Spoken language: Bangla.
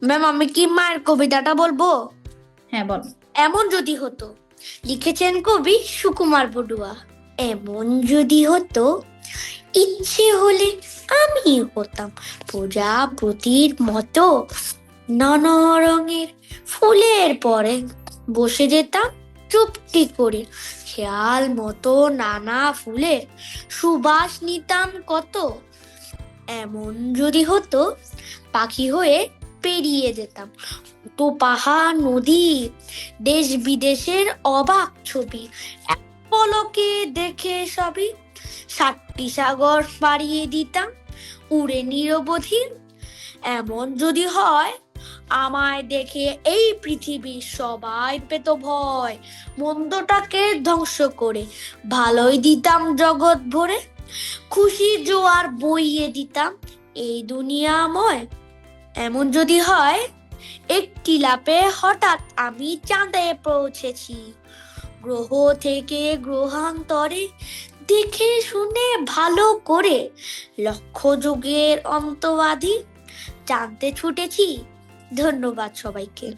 ম্যাম, আমি কি মায়ের কবিতাটা বলবো? হ্যাঁ, বল। এমন যদি হতো, লিখেছেন কবি সুকুমার বড়ুয়া। এমন যদি হতো, ইচ্ছে হলে আমি হতাম প্রজাপতির মতো, নানা রঙের ফুলের পরে বসে যেতাম চুপটি করে, খেয়াল মতো নানা ফুলের সুবাস নিতাম কত। এমন যদি হতো, পাখি হয়ে পেরিয়ে যেতাম তো পাহাড় নদী, দেশ বিদেশের অবাক ছবি এক পলকে দেখে সবই, 7টি সাগর পাড়িয়ে দিতাম উড়ে নিরবধি। এমন যদি হয়, আমায় দেখে এই পৃথিবীর সবাই পেত ভয়, মন্দটাকে ধ্বংস করে ভালোই দিতাম জগৎ ভরে, খুশি জোয়ার বইয়ে দিতাম এই দুনিয়াময়। এমন যদি হয়, একটি লাপে হঠাৎ আমি চাঁদে পৌঁছেছি, গ্রহ থেকে গ্রহান্তরে দেখে শুনে ভালো করে, লক্ষ যুগের অন্তবাদী জানতে ছুটেছি। ধন্যবাদ সবাইকে।